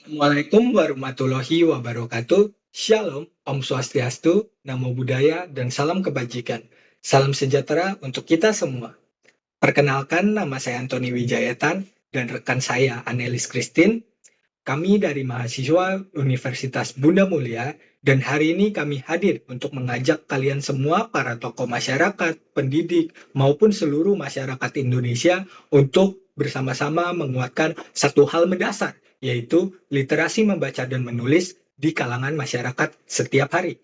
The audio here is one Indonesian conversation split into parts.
Assalamualaikum warahmatullahi wabarakatuh. Shalom, Om Swastiastu, Namo Buddhaya, dan salam kebajikan. Salam sejahtera untuk kita semua. Perkenalkan, nama saya Antoni Wijayatan dan rekan saya Anelis Christine. Kami dari mahasiswa Universitas Bunda Mulia dan hari ini kami hadir untuk mengajak kalian semua para tokoh masyarakat, pendidik, maupun seluruh masyarakat Indonesia untuk bersama-sama menguatkan satu hal mendasar, yaitu literasi membaca dan menulis di kalangan masyarakat setiap hari.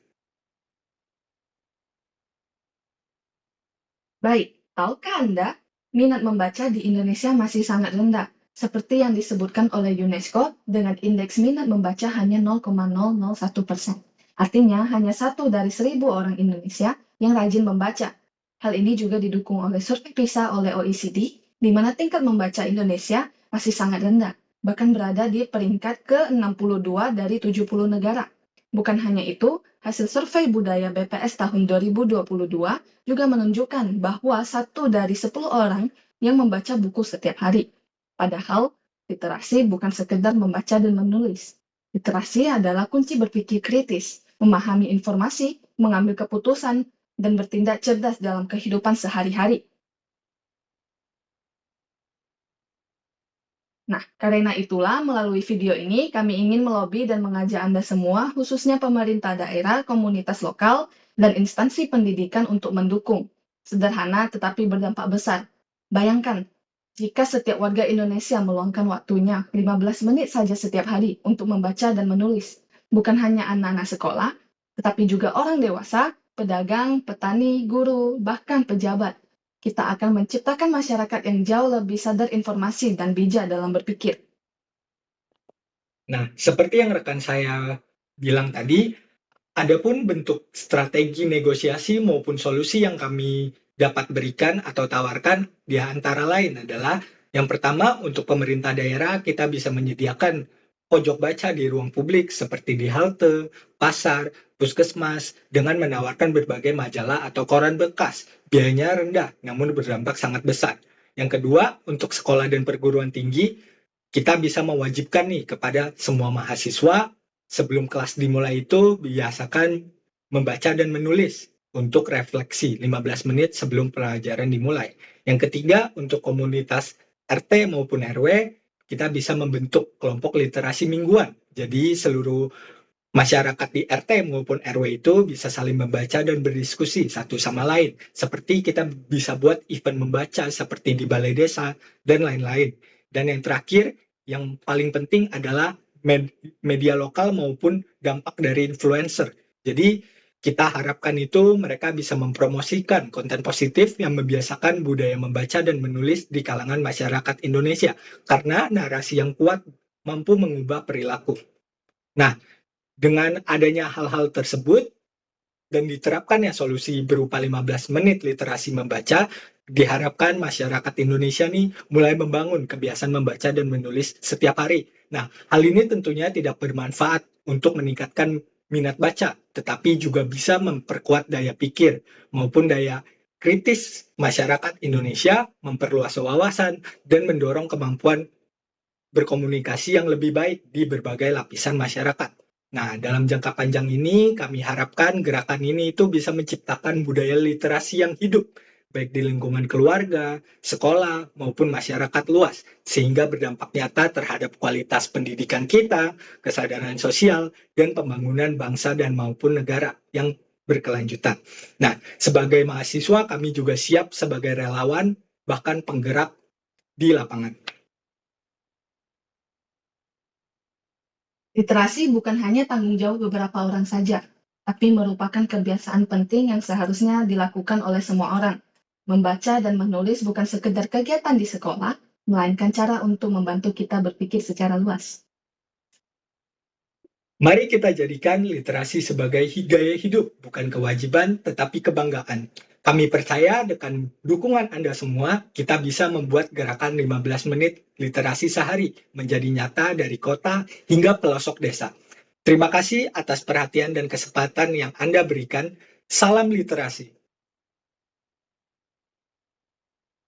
Baik, tahukah Anda, minat membaca di Indonesia masih sangat rendah, seperti yang disebutkan oleh UNESCO dengan indeks minat membaca hanya 0,001%. Artinya, hanya 1 dari 1.000 orang Indonesia yang rajin membaca. Hal ini juga didukung oleh survei PISA oleh OECD, di mana tingkat membaca Indonesia masih sangat rendah, bahkan berada di peringkat ke-62 dari 70 negara. Bukan hanya itu, hasil survei budaya BPS tahun 2022 juga menunjukkan bahwa 1 dari 10 orang yang membaca buku setiap hari. Padahal, literasi bukan sekedar membaca dan menulis. Literasi adalah kunci berpikir kritis, memahami informasi, mengambil keputusan, dan bertindak cerdas dalam kehidupan sehari-hari. Nah, karena itulah melalui video ini kami ingin melobi dan mengajak Anda semua, khususnya pemerintah daerah, komunitas lokal, dan instansi pendidikan untuk mendukung. Sederhana tetapi berdampak besar. Bayangkan, jika setiap warga Indonesia meluangkan waktunya 15 menit saja setiap hari untuk membaca dan menulis. Bukan hanya anak-anak sekolah, tetapi juga orang dewasa, pedagang, petani, guru, bahkan pejabat. Kita akan menciptakan masyarakat yang jauh lebih sadar informasi dan bijak dalam berpikir. Nah, seperti yang rekan saya bilang tadi, adapun bentuk strategi negosiasi maupun solusi yang kami dapat berikan atau tawarkan di antara lain adalah yang pertama, untuk pemerintah daerah kita bisa menyediakan pojok baca di ruang publik seperti di halte, pasar, puskesmas dengan menawarkan berbagai majalah atau koran bekas. Biayanya rendah namun berdampak sangat besar. Yang kedua, untuk sekolah dan perguruan tinggi kita bisa mewajibkan nih kepada semua mahasiswa sebelum kelas dimulai itu biasakan membaca dan menulis untuk refleksi 15 menit sebelum pelajaran dimulai. Yang ketiga, untuk komunitas RT maupun RW, kita bisa membentuk kelompok literasi mingguan. Jadi seluruh masyarakat di RT maupun RW itu bisa saling membaca dan berdiskusi satu sama lain. Seperti kita bisa buat event membaca seperti di balai desa dan lain-lain. Dan yang terakhir, yang paling penting adalah media lokal maupun dampak dari influencer. Jadi kita harapkan itu mereka bisa mempromosikan konten positif yang membiasakan budaya membaca dan menulis di kalangan masyarakat Indonesia. Karena narasi yang kuat mampu mengubah perilaku. Nah, dengan adanya hal-hal tersebut dan diterapkannya solusi berupa 15 menit literasi membaca, diharapkan masyarakat Indonesia nih mulai membangun kebiasaan membaca dan menulis setiap hari. Nah, hal ini tentunya tidak bermanfaat untuk meningkatkan minat baca, tetapi juga bisa memperkuat daya pikir maupun daya kritis masyarakat Indonesia, memperluas wawasan, dan mendorong kemampuan berkomunikasi yang lebih baik di berbagai lapisan masyarakat. Nah, dalam jangka panjang ini, kami harapkan gerakan ini itu bisa menciptakan budaya literasi yang hidup, baik di lingkungan keluarga, sekolah, maupun masyarakat luas, sehingga berdampak nyata terhadap kualitas pendidikan kita, kesadaran sosial, dan pembangunan bangsa dan maupun negara yang berkelanjutan. Nah, sebagai mahasiswa, kami juga siap sebagai relawan, bahkan penggerak di lapangan. Literasi bukan hanya tanggung jawab beberapa orang saja, tapi merupakan kebiasaan penting yang seharusnya dilakukan oleh semua orang. Membaca dan menulis bukan sekedar kegiatan di sekolah, melainkan cara untuk membantu kita berpikir secara luas. Mari kita jadikan literasi sebagai gaya hidup, bukan kewajiban, tetapi kebanggaan. Kami percaya dengan dukungan Anda semua, kita bisa membuat gerakan 15 menit literasi sehari menjadi nyata dari kota hingga pelosok desa. Terima kasih atas perhatian dan kesempatan yang Anda berikan. Salam literasi.